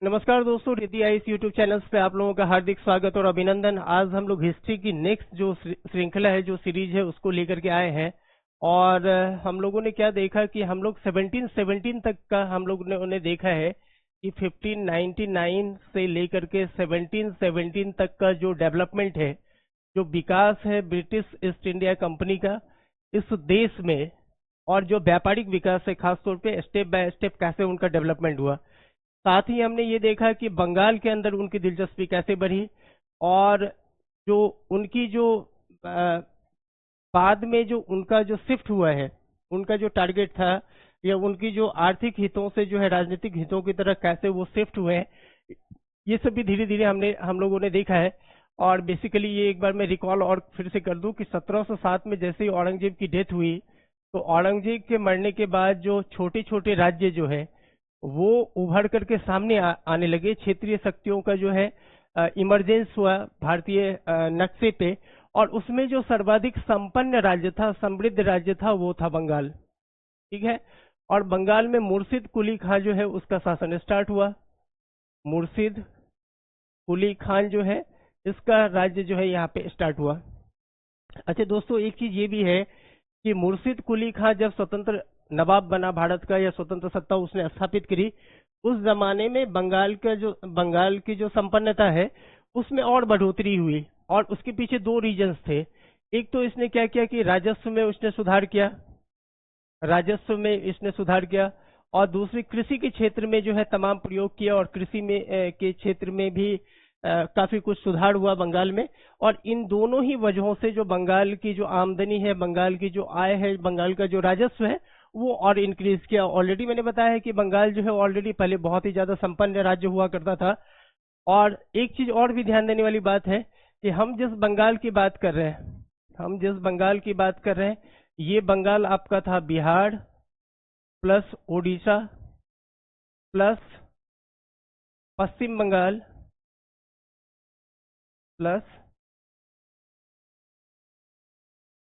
नमस्कार दोस्तों, रीति आइस यूट्यूब चैनल्स पे आप लोगों का हार्दिक स्वागत और अभिनंदन। आज हम लोग हिस्ट्री की नेक्स्ट जो श्रृंखला है, जो सीरीज है, उसको लेकर के आए हैं। और हम लोगों ने क्या देखा कि हम लोग 1717 तक का हम लोग ने उन्हें देखा है कि 1599 से लेकर के 1717 तक का जो डेवलपमेंट है, जो विकास है ब्रिटिश ईस्ट इंडिया कंपनी का इस देश में, और जो व्यापारिक विकास है, खासतौर पे स्टेप बाय स्टेप कैसे उनका डेवलपमेंट हुआ। साथ ही हमने ये देखा कि बंगाल के अंदर उनकी दिलचस्पी कैसे बढ़ी, और जो उनकी जो अ, बाद में जो उनका जो शिफ्ट हुआ है, उनका जो टारगेट था, या उनकी जो आर्थिक हितों से जो है राजनीतिक हितों की तरह कैसे वो शिफ्ट हुए हैं, ये सब भी धीरे धीरे हम लोगों ने देखा है। और बेसिकली ये एक बार मैं रिकॉल और फिर से कर दूं कि 1707 में जैसे ही औरंगजेब की डेथ हुई, तो औरंगजेब के मरने के बाद जो छोटे छोटे राज्य जो है वो उभर करके सामने आने लगे। क्षेत्रीय शक्तियों का जो है इमरजेंस हुआ भारतीय नक्शे पे, और उसमें जो सर्वाधिक संपन्न राज्य था, समृद्ध राज्य था, वो था बंगाल। ठीक है। और बंगाल में मुर्शिद कुली खां जो है उसका शासन स्टार्ट हुआ। मुर्शिद कुली खान जो है, इसका राज्य जो है यहाँ पे स्टार्ट हुआ। अच्छा दोस्तों, एक चीज ये भी है कि मुर्शिद कुली खां जब स्वतंत्र नवाब बना भारत का, या स्वतंत्र सत्ता उसने स्थापित करी, उस जमाने में बंगाल की जो संपन्नता है उसमें और बढ़ोतरी हुई। और उसके पीछे दो रीजंस थे। एक तो इसने क्या किया कि राजस्व में उसने सुधार किया, राजस्व में इसने सुधार किया। और दूसरी, कृषि के क्षेत्र में जो है तमाम प्रयोग किया, और कृषि में के क्षेत्र में भी काफी कुछ सुधार हुआ बंगाल में। और इन दोनों ही वजहों से जो बंगाल की जो आमदनी है, बंगाल की जो आय है, बंगाल का जो राजस्व है, वो और इंक्रीज किया। ऑलरेडी मैंने बताया है कि बंगाल जो है ऑलरेडी पहले बहुत ही ज्यादा संपन्न राज्य हुआ करता था। और एक चीज और भी ध्यान देने वाली बात है कि हम जिस बंगाल की बात कर रहे हैं, ये बंगाल आपका था बिहार प्लस उड़ीसा प्लस पश्चिम बंगाल प्लस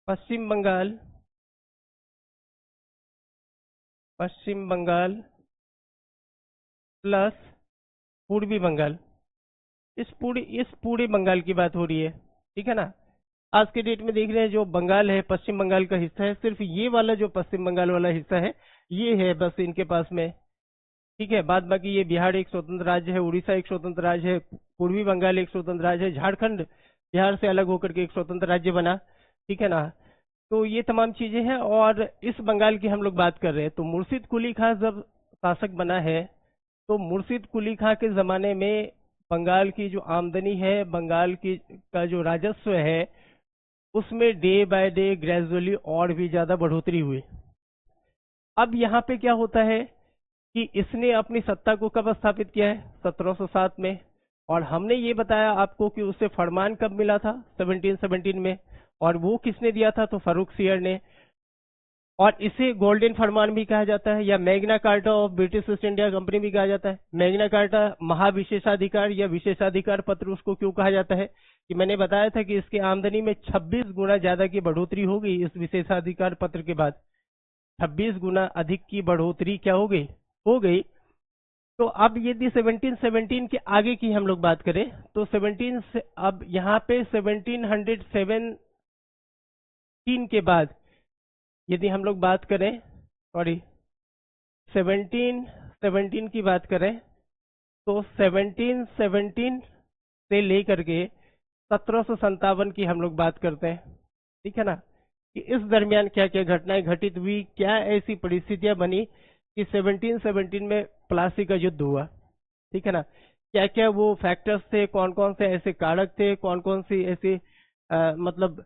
पश्चिम बंगाल पश्चिम बंगाल प्लस पूर्वी बंगाल। इस पूरे बंगाल की बात हो रही है। ठीक है ना। आज के डेट में देख रहे हैं जो बंगाल है, पश्चिम बंगाल का हिस्सा है, सिर्फ ये वाला जो पश्चिम बंगाल वाला हिस्सा है, ये है बस इनके पास में। ठीक है। बाद बाकी ये बिहार एक स्वतंत्र राज्य है, उड़ीसा एक स्वतंत्र राज्य है, पूर्वी बंगाल एक स्वतंत्र राज्य है, झारखंड बिहार से अलग होकर के एक स्वतंत्र राज्य बना। ठीक है ना। तो ये तमाम चीजें हैं। और इस बंगाल की हम लोग बात कर रहे हैं, तो मुर्शिद कुली खां जब शासक बना है, तो मुर्शिद कुली खां के जमाने में बंगाल की जो आमदनी है, बंगाल की का जो राजस्व है, उसमें डे बाय डे ग्रेजुअली और भी ज्यादा बढ़ोतरी हुई। अब यहाँ पे क्या होता है कि इसने अपनी सत्ता को कब स्थापित किया है? 1707 में। और हमने ये बताया आपको कि उसे फरमान कब मिला था? 1717 में। और वो किसने दिया था? तो फर्रुख सियर ने। और इसे गोल्डन फरमान भी कहा जाता है, या Magna carta of British East India company भी कहा जाता है। मैग्ना कार्टा महाविशेषाधिकार या विशेषाधिकार पत्र उसको क्यों कहा जाता है? कि मैंने बताया था कि इसकी आमदनी में 26 गुना ज्यादा की बढ़ोतरी हो गई इस विशेषाधिकार पत्र के बाद। 26 गुना अधिक की बढ़ोतरी क्या हो गई। तो अब यदि 1717 के आगे की हम लोग बात करें, तो 17 से अब यहाँ पे 1717 के बाद यदि हम लोग बात करें, सॉरी, 1717 की बात करें, तो 1717 से लेकर के 1757 की हम लोग बात करते हैं। ठीक है ना। कि इस दरमियान क्या क्या घटनाएं घटित हुई, क्या ऐसी परिस्थितियां बनी कि 1717 में प्लासी का युद्ध हुआ। ठीक है ना। क्या क्या वो फैक्टर्स थे, कौन कौन से ऐसे कारक थे, कौन कौन सी ऐसे मतलब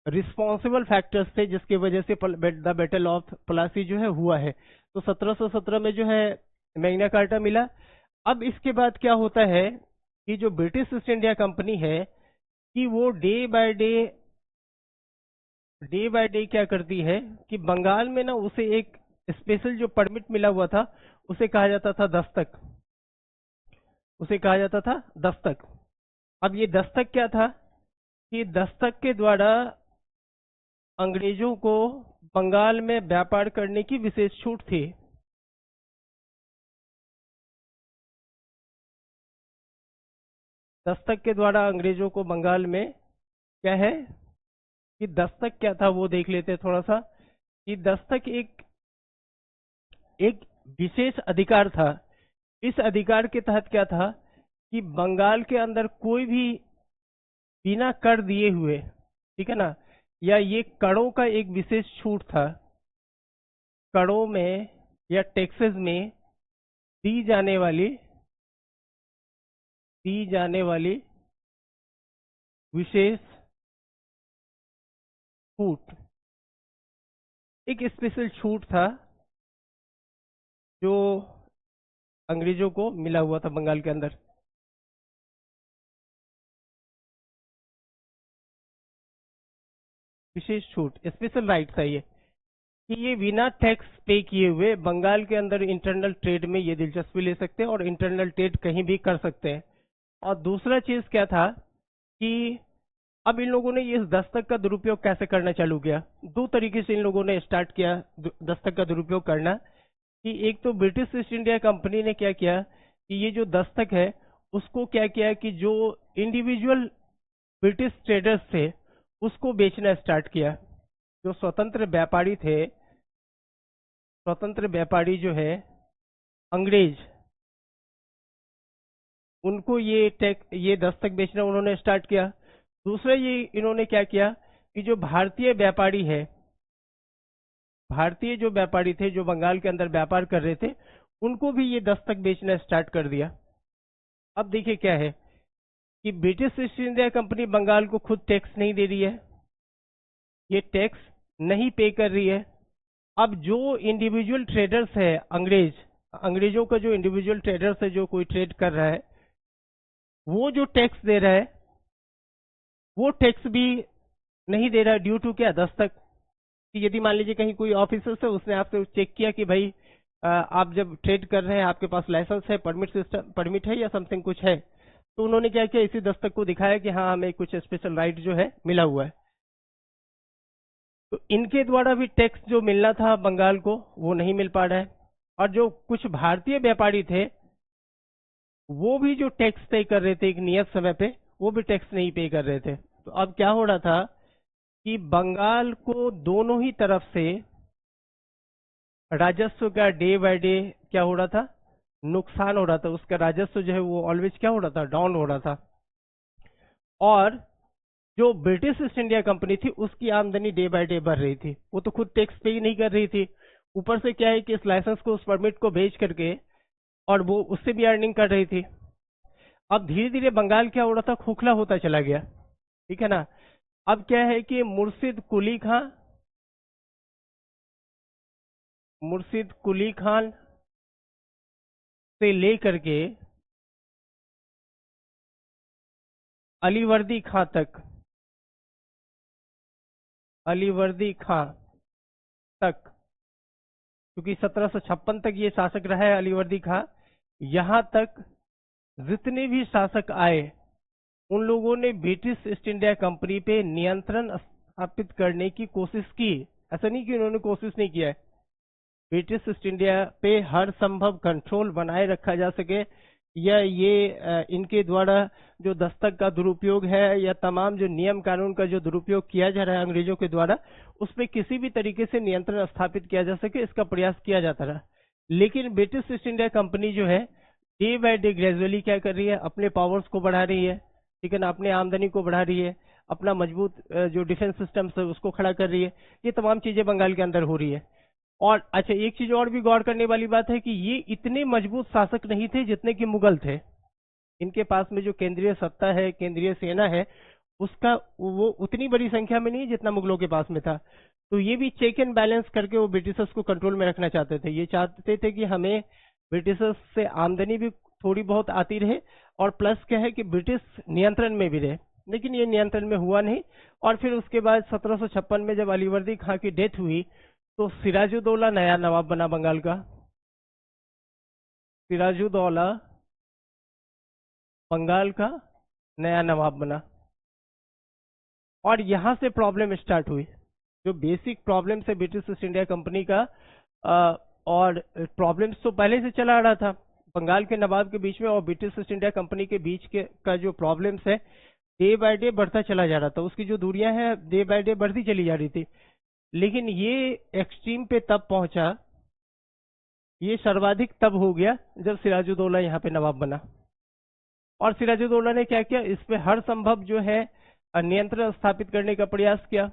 रिस्पॉन्सिबल फैक्टर्स थे जिसकी वजह से द बैटल ऑफ प्लासी जो है हुआ है। तो 1717 में जो है मैग्ना कार्टा मिला। अब इसके बाद क्या होता है कि जो ब्रिटिश ईस्ट इंडिया कंपनी है, कि वो डे बाय डे क्या करती है कि बंगाल में ना उसे एक स्पेशल जो परमिट मिला हुआ था, उसे कहा जाता था दस्तक। उसे कहा जाता था दस्तक। अब ये दस्तक क्या था? कि दस्तक के द्वारा अंग्रेजों को बंगाल में व्यापार करने की विशेष छूट थी। दस्तक के द्वारा अंग्रेजों को बंगाल में क्या है कि दस्तक क्या था वो देख लेते हैं थोड़ा सा, कि दस्तक एक एक विशेष अधिकार था। इस अधिकार के तहत क्या था कि बंगाल के अंदर कोई भी बिना कर दिए हुए, ठीक है ना, या ये करों का एक विशेष छूट था, करों में या टैक्सेस में दी जाने वाली विशेष छूट, एक स्पेशल छूट था जो अंग्रेजों को मिला हुआ था बंगाल के अंदर। विशेष छूट, स्पेशल राइट था ये, कि ये बिना टैक्स पे किए हुए बंगाल के अंदर इंटरनल ट्रेड में ये दिलचस्पी ले सकते हैं और इंटरनल ट्रेड कहीं भी कर सकते हैं। और दूसरा चीज क्या था कि अब इन लोगों ने इस दस्तक का दुरुपयोग कैसे करना चालू किया। दो तरीके से इन लोगों ने स्टार्ट किया दस्तक का दुरुपयोग करना, कि एक तो ब्रिटिश ईस्ट इंडिया कंपनी ने क्या किया कि ये जो दस्तक है उसको क्या किया कि जो इंडिविजुअल ब्रिटिश ट्रेडर्स थे उसको बेचना स्टार्ट किया। जो स्वतंत्र व्यापारी थे, स्वतंत्र व्यापारी जो है अंग्रेज, उनको ये दस्तक बेचना उन्होंने स्टार्ट किया। दूसरा ये इन्होंने क्या किया कि जो भारतीय व्यापारी है, भारतीय जो व्यापारी थे जो बंगाल के अंदर व्यापार कर रहे थे, उनको भी ये दस्तक बेचना स्टार्ट कर दिया। अब देखिए क्या है कि British East India Company Bengal को खुद टैक्स नहीं दे रही है, ये टैक्स नहीं पे कर रही है। अब जो इंडिविजुअल ट्रेडर्स है, अंग्रेजों का जो इंडिविजुअल ट्रेडर्स है, जो कोई ट्रेड कर रहा है, वो जो टैक्स दे रहा है वो टैक्स भी नहीं दे रहा है ड्यू टू क्या, दस्तक। कि यदि मान लीजिए कहीं कोई ऑफिसर से उसने आपसे चेक किया कि भाई आप जब ट्रेड कर रहे हैं आपके पास लाइसेंस है, परमिट है या समथिंग कुछ है, तो उन्होंने क्या किया, इसी दस्तक को दिखाया कि हाँ हमें कुछ स्पेशल राइट जो है मिला हुआ है। तो इनके द्वारा भी टैक्स जो मिलना था बंगाल को वो नहीं मिल पा रहा है। और जो कुछ भारतीय व्यापारी थे वो भी जो टैक्स पे कर रहे थे एक नियत समय पे, वो भी टैक्स नहीं पे कर रहे थे। तो अब क्या हो रहा था कि बंगाल को दोनों ही तरफ से राजस्व का डे बाय डे क्या हो रहा था, नुकसान हो रहा था। उसका राजस्व जो है वो ऑलवेज क्या हो रहा था, डाउन हो रहा था। और जो ब्रिटिश ईस्ट इंडिया कंपनी थी उसकी आमदनी डे बाय डे बढ़ रही थी, वो तो खुद टैक्स पे ही नहीं कर रही थी, ऊपर से क्या है कि इस लाइसेंस को, उस परमिट को बेच करके और वो उससे भी अर्निंग कर रही थी। अब धीरे धीरे बंगाल क्या हो रहा था, खोखला होता चला गया, ठीक है ना। अब क्या है कि मुर्शिद कुली खान से लेकर के अलीवर्दी खां तक, क्योंकि 1756 तक ये शासक रहा है अलीवर्दी खां, यहां तक जितने भी शासक आए उन लोगों ने ब्रिटिश ईस्ट इंडिया कंपनी पे नियंत्रण स्थापित करने की कोशिश की। ऐसा नहीं कि उन्होंने कोशिश नहीं किया है, ब्रिटिश ईस्ट इंडिया पे हर संभव कंट्रोल बनाए रखा जा सके, या ये इनके द्वारा जो दस्तक का दुरुपयोग है या तमाम जो नियम कानून का जो दुरुपयोग किया जा रहा है अंग्रेजों के द्वारा, उस पर किसी भी तरीके से नियंत्रण स्थापित किया जा सके, इसका प्रयास किया जाता रहा। लेकिन ब्रिटिश ईस्ट इंडिया कंपनी जो है डे बाय डे ग्रेजुअली क्या कर रही है, अपने पावर्स को बढ़ा रही है, ठीक है ना, अपने आमदनी को बढ़ा रही है, अपना मजबूत जो डिफेंस सिस्टम है उसको खड़ा कर रही है। ये तमाम चीजें बंगाल के अंदर हो रही है। और अच्छा, एक चीज और भी गौर करने वाली बात है कि ये इतने मजबूत शासक नहीं थे जितने कि मुगल थे। इनके पास में जो केंद्रीय सत्ता है, केंद्रीय सेना है, उसका वो उतनी बड़ी संख्या में नहीं जितना मुगलों के पास में था। तो ये भी चेक एंड बैलेंस करके वो ब्रिटिशर्स को कंट्रोल में रखना चाहते थे। ये चाहते थे कि हमें ब्रिटिशर्स से आमदनी भी थोड़ी बहुत आती रहे और प्लस क्या है कि ब्रिटिश नियंत्रण में भी रहे। लेकिन ये नियंत्रण में हुआ नहीं। और फिर उसके बाद 1756 में जब अलीवर्दी खां की डेथ हुई तो सिराजुद्दौला नया नवाब बना बंगाल का। सिराजुद्दौला बंगाल का नया नवाब बना और यहां से प्रॉब्लम स्टार्ट हुई। जो बेसिक प्रॉब्लम है ब्रिटिश ईस्ट इंडिया कंपनी का, और प्रॉब्लम्स तो पहले से चला आ रहा था। बंगाल के नवाब के बीच में और ब्रिटिश ईस्ट इंडिया कंपनी के बीच के का जो प्रॉब्लम्स है डे बाय डे बढ़ता चला जा रहा था, उसकी जो दूरियां हैं डे बाय डे बढ़ती चली जा रही थी। लेकिन ये एक्सट्रीम पे तब पहुंचा, ये सर्वाधिक तब हो गया जब सिराजुद्दौला यहाँ पे नवाब बना। और सिराजुद्दौला ने क्या किया, इस पे हर संभव जो है नियंत्रण स्थापित करने का प्रयास किया।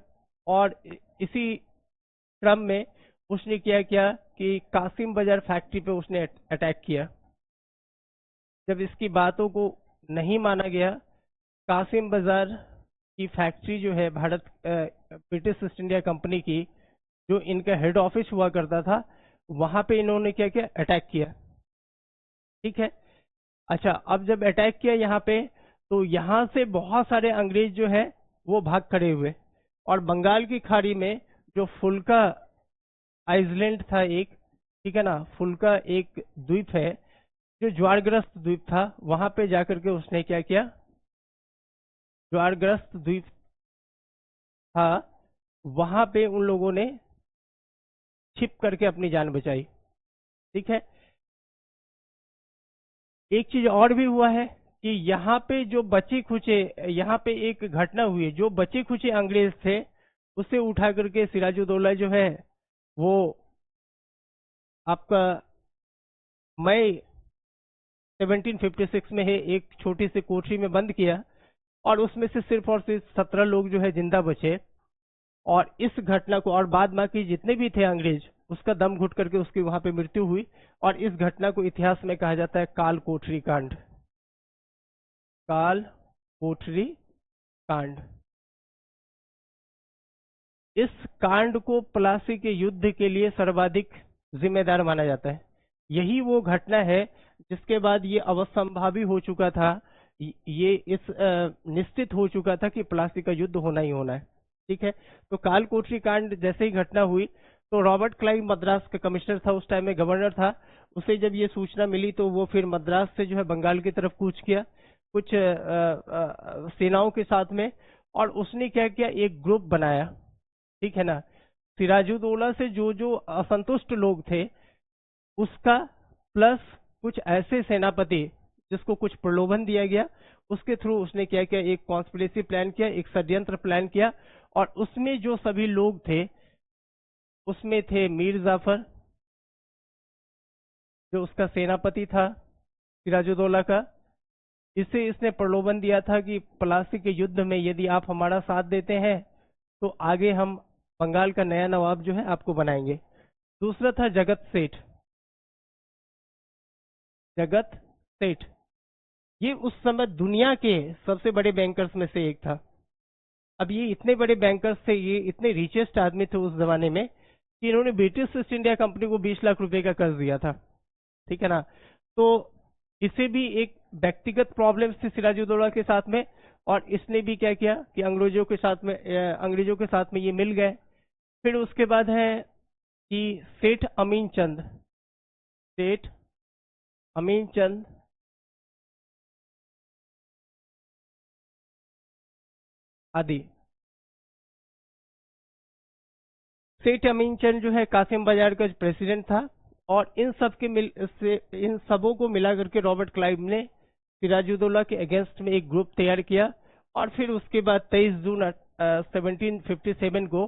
और इसी क्रम में उसने क्या किया कि कासिम बाजार फैक्ट्री पे उसने अटैक किया। जब इसकी बातों को नहीं माना गया, कासिम बाजार की फैक्ट्री जो है Bharat British East India company की, जो इनका हेड ऑफिस हुआ करता था, वहां पे इन्होंने क्या किया, अटैक किया। ठीक है। अच्छा, अब जब अटैक किया यहाँ पे, तो यहाँ से बहुत सारे अंग्रेज जो है वो भाग खड़े हुए। और बंगाल की खाड़ी में जो फुल्का आइसलैंड था एक, ठीक है ना, फुल्का एक द्वीप है जो ज्वारग्रस्त द्वीप था, वहां पे जाकर के उसने क्या किया, ज्वारग्रस्त द्वीप था, वहां पे उन लोगों ने छिप करके अपनी जान बचाई। ठीक है। एक चीज और भी हुआ है कि यहाँ पे जो बचे खुचे, यहाँ पे एक घटना हुई है, जो बचे खुचे अंग्रेज थे उसे उठा करके सिराजुद्दौला जो है वो आपका मई 1756 में है एक छोटी सी कोठरी में बंद किया, और उसमें से सिर्फ और सिर्फ 17 लोग जो है जिंदा बचे। और इस घटना को, और बाद बाकी जितने भी थे अंग्रेज, उसका दम घुट करके उसकी वहां पे मृत्यु हुई। और इस घटना को इतिहास में कहा जाता है काल कोठरी कांड। काल कोठरी कांड। इस कांड को प्लासी के युद्ध के लिए सर्वाधिक जिम्मेदार माना जाता है। यही वो घटना है जिसके बाद ये अवसंभावी हो चुका था, ये इस निश्चित हो चुका था कि प्लासी का युद्ध होना ही होना है। ठीक है। तो काल कोठरी कांड जैसे ही घटना हुई, तो रॉबर्ट क्लाइव मद्रास का कमिश्नर था, उस टाइम में गवर्नर था। उसे जब ये सूचना मिली तो वो फिर मद्रास से जो है बंगाल की तरफ कूच किया कुछ सेनाओं के साथ में। और उसने क्या किया, एक ग्रुप बनाया। ठीक है ना। सिराजुद्दौला से जो जो असंतुष्ट लोग थे उसका, प्लस कुछ ऐसे सेनापति जिसको कुछ प्रलोभन दिया गया, उसके थ्रू उसने क्या किया, एक कॉन्स्पिरेसी प्लान किया, एक षड्यंत्र प्लान किया। और उसमें जो सभी लोग थे, उसमें थे मीर जाफर, जो उसका सेनापति था सिराजुद्दौला का। इसे इसने प्रलोभन दिया था कि प्लासी के युद्ध में यदि आप हमारा साथ देते हैं तो आगे हम बंगाल का नया नवाब जो है आपको बनाएंगे। दूसरा था जगत सेठ। जगत सेठ ये उस समय दुनिया के सबसे बड़े बैंकर्स में से एक था। अब ये इतने बड़े बैंकर्स थे, ये इतने रिचेस्ट आदमी थे उस जमाने में कि इन्होंने ब्रिटिश ईस्ट इंडिया कंपनी को 20 लाख रुपए का कर्ज दिया था। ठीक है ना। तो इसे भी एक व्यक्तिगत प्रॉब्लम थी सिराजुद्दौला के साथ में, और इसने भी क्या किया कि अंग्रेजों के साथ में ये मिल गए। फिर उसके बाद है कि सेठ अमीन चंद, सेठ अमीन चंद आदि। सेठ अमीन चंद जो है कासिम बाजार का प्रेसिडेंट था। और इन सबों को मिला करके रॉबर्ट क्लाइव ने सिराजुद्दौला के अगेंस्ट में एक ग्रुप तैयार किया। और फिर उसके बाद 23 जून 1757 को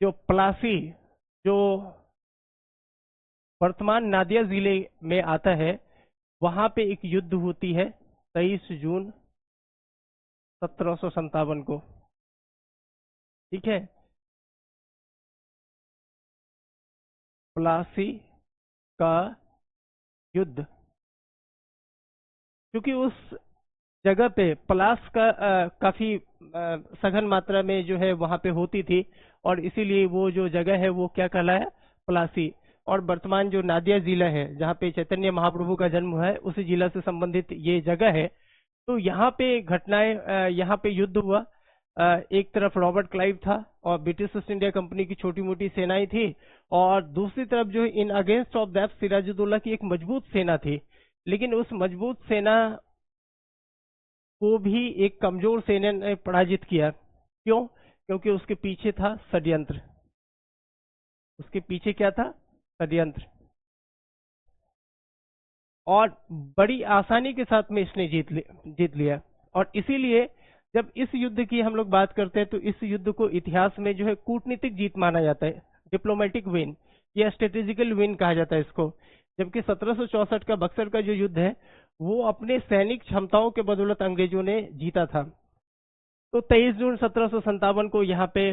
जो प्लासी, जो वर्तमान नादिया जिले में आता है, वहां पे एक युद्ध होती है 23 जून 1757 को। ठीक है। प्लासी का युद्ध, क्योंकि उस जगह पे पलास का काफी सघन मात्रा में जो है वहां पे होती थी, और इसीलिए वो जो जगह है वो क्या कहलाया, प्लासी। और वर्तमान जो नादिया जिला है जहाँ पे चैतन्य महाप्रभु का जन्म हुआ है, उसी जिला से संबंधित ये जगह है। तो यहाँ पे घटनाएं, यहाँ पे युद्ध हुआ। एक तरफ रॉबर्ट क्लाइव था और ब्रिटिश ईस्ट इंडिया कंपनी की छोटी मोटी सेनाएं थी, और दूसरी तरफ जो in against of that Sirajuddaula की एक मजबूत सेना थी। लेकिन उस मजबूत सेना को भी एक कमजोर सेना ने पराजित किया। क्यों? क्योंकि उसके पीछे था षड्यंत्र। उसके पीछे क्या था? षड्यंत्र। और बड़ी आसानी के साथ में इसने जीत लिया। और इसीलिए जब इस युद्ध की हम लोग बात करते हैं तो इस युद्ध को इतिहास में जो है कूटनीतिक जीत माना जाता है, डिप्लोमेटिक विन या स्ट्रेटेजिकल विन कहा जाता है इसको। जबकि 1764 का बक्सर का जो युद्ध है वो अपने सैनिक क्षमताओं के बदौलत अंग्रेजों ने जीता था। तो 23 जून 1757 को यहाँ पे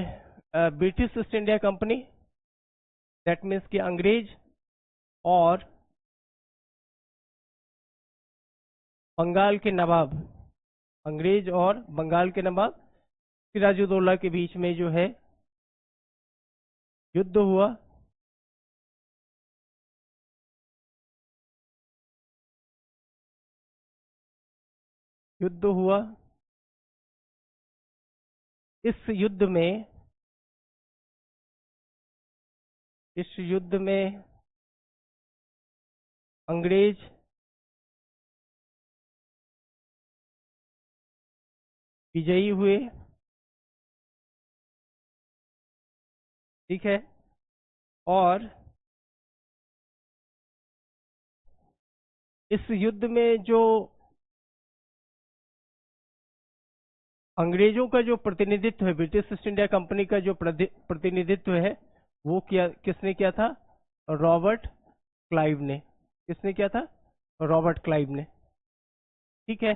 British East India company, that means कि अंग्रेज और बंगाल के नवाब, अंग्रेज और बंगाल के नवाब सिराजुद्दौला के बीच में जो है युद्ध हुआ। युद्ध हुआ। इस युद्ध में अंग्रेज विजयी हुए। ठीक है। और इस युद्ध में जो अंग्रेजों का जो प्रतिनिधित्व है, ब्रिटिश ईस्ट इंडिया कंपनी का जो प्रतिनिधित्व है वो किसने किया था? रॉबर्ट क्लाइव ने। किसने किया था? रॉबर्ट क्लाइव ने। ठीक है।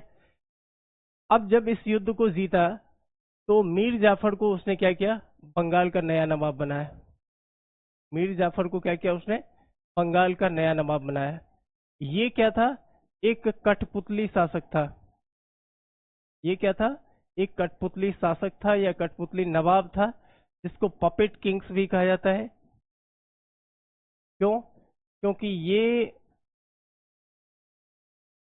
अब जब इस युद्ध को जीता तो मीर जाफर को उसने क्या किया? बंगाल का नया नवाब बनाया। मीर जाफर को क्या किया उसने? बंगाल का नया नवाब बनाया। ये क्या था? एक कठपुतली शासक था। ये क्या था? एक कठपुतली शासक था या कठपुतली नवाब था, जिसको पपेट किंग्स भी कहा जाता है। क्यों? क्योंकि ये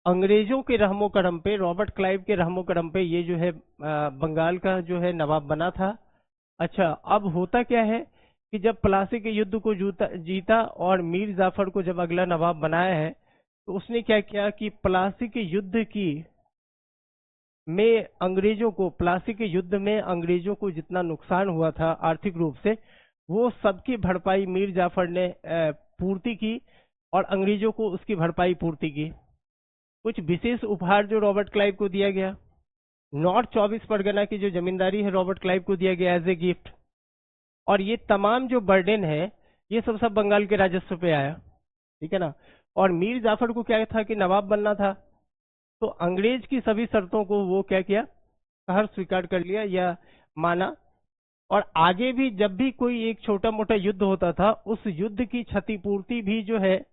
अंग्रेजों के रहमो करम पे, रॉबर्ट क्लाइव के रहमो करम पे ये जो है बंगाल का जो है नवाब बना था। अच्छा, अब होता क्या है कि जब प्लासी के युद्ध को जीता और मीर जाफर को जब अगला नवाब बनाया है तो उसने क्या किया कि प्लासी के युद्ध में अंग्रेजों को जितना नुकसान हुआ था आर्थिक रूप से, वो सबकी भरपाई मीर जाफर ने पूर्ति की और अंग्रेजों को उसकी भरपाई पूर्ति की। कुछ विशेष उपहार जो रॉबर्ट क्लाइव को दिया गया, नॉर्थ 24 परगना की जो जमींदारी है रॉबर्ट क्लाइव को दिया गया एज ए गिफ्ट। और ये तमाम जो बर्डन है ये सब बंगाल के राजस्व पे आया। ठीक है ना। और मीर जाफर को क्या था कि नवाब बनना था, तो अंग्रेज की सभी शर्तों को वो क्या किया? सहर्ष स्वीकार कर लिया या माना। और आगे भी जब भी कोई एक छोटा मोटा युद्ध होता था, उस युद्ध की क्षतिपूर्ति भी जो है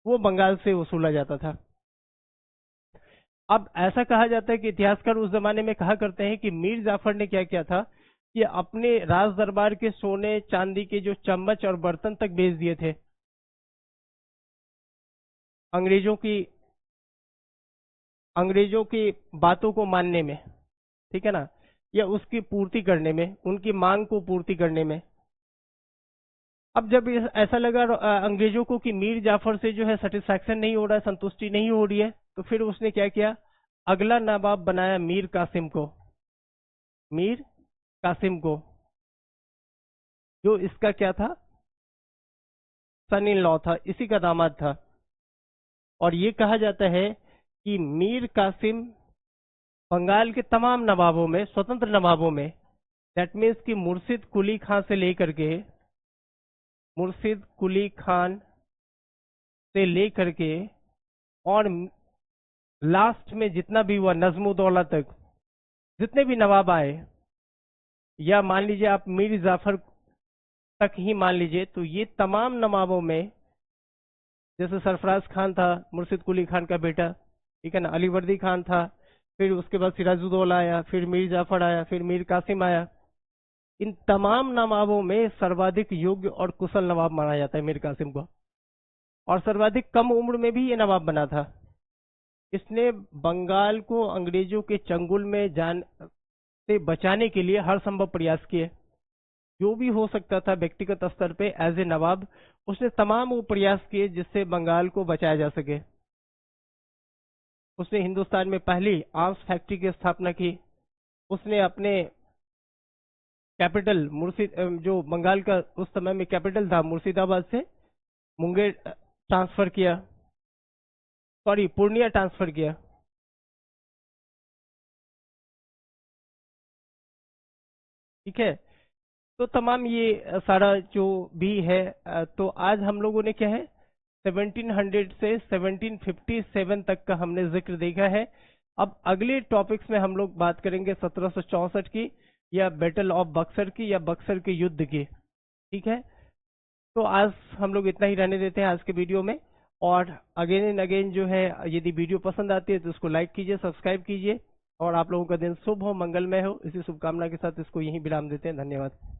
वो बंगाल से वसूला जाता था। अब ऐसा कहा जाता है कि इतिहासकार उस जमाने में कहा करते हैं कि मीर जाफर ने क्या किया था कि अपने राज दरबार के सोने चांदी के जो चम्मच और बर्तन तक बेच दिए थे अंग्रेजों की बातों को मानने में। ठीक है ना। या उसकी पूर्ति करने में, उनकी मांग को पूर्ति करने में। अब जब ऐसा लगा अंग्रेजों को कि मीर जाफर से जो है सेटिस्फैक्शन नहीं हो रहा है, संतुष्टि नहीं हो रही है, तो फिर उसने क्या किया? अगला नवाब बनाया मीर कासिम को। मीर कासिम को, जो इसका क्या था? सन इन लॉ था, इसी का दामाद था। और ये कहा जाता है कि मीर कासिम बंगाल के तमाम नवाबों में, स्वतंत्र नवाबों में, दैट मीन्स कि मुर्शिद कुली खान से लेकर के और लास्ट में जितना भी हुआ नजमुद्दौला तक, जितने भी नवाब आए, या मान लीजिए आप मीर जाफर तक ही मान लीजिए, तो ये तमाम नवाबों में, जैसे सरफराज खान था मुर्शिद कुली खान का बेटा, ठीक है ना, अलीवर्दी खान था, फिर उसके बाद सिराजुद्दौला आया, फिर मीर जाफर आया, फिर मीर कासिम आया। इन तमाम नवाबों में सर्वाधिक योग्य और कुशल नवाब माना जाता है मीर कासिम को। और सर्वाधिक कम उम्र में भी ये नवाब बना था। इसने बंगाल को अंग्रेजों के चंगुल में से बचाने के लिए हर संभव प्रयास किए। जो भी हो सकता था व्यक्तिगत स्तर पे एज ए नवाब, उसने तमाम वो प्रयास किए जिससे बंगाल को बचाया जा सके। उसने हिंदुस्तान में पहली आर्म्स फैक्ट्री की स्थापना की। उसने अपने कैपिटल जो बंगाल का उस समय में कैपिटल था, मुर्शिदाबाद से मुंगेर ट्रांसफर किया। सॉरी पूर्णिया ट्रांसफर किया। ठीक है, तो तमाम ये सारा जो भी है तो आज हम लोगों ने क्या है 1700 से 1757 तक का हमने जिक्र देखा है। अब अगले टॉपिक्स में हम लोग बात करेंगे 1764 की, या बैटल ऑफ बक्सर की, या बक्सर के युद्ध की। ठीक है, तो आज हम लोग इतना ही रहने देते हैं आज के वीडियो में। और अगेन एंड अगेन जो है, यदि वीडियो पसंद आती है तो उसको लाइक कीजिए, सब्सक्राइब कीजिए, और आप लोगों का दिन शुभ हो, मंगलमय हो, इसी शुभकामना के साथ इसको यहीं विराम देते हैं। धन्यवाद।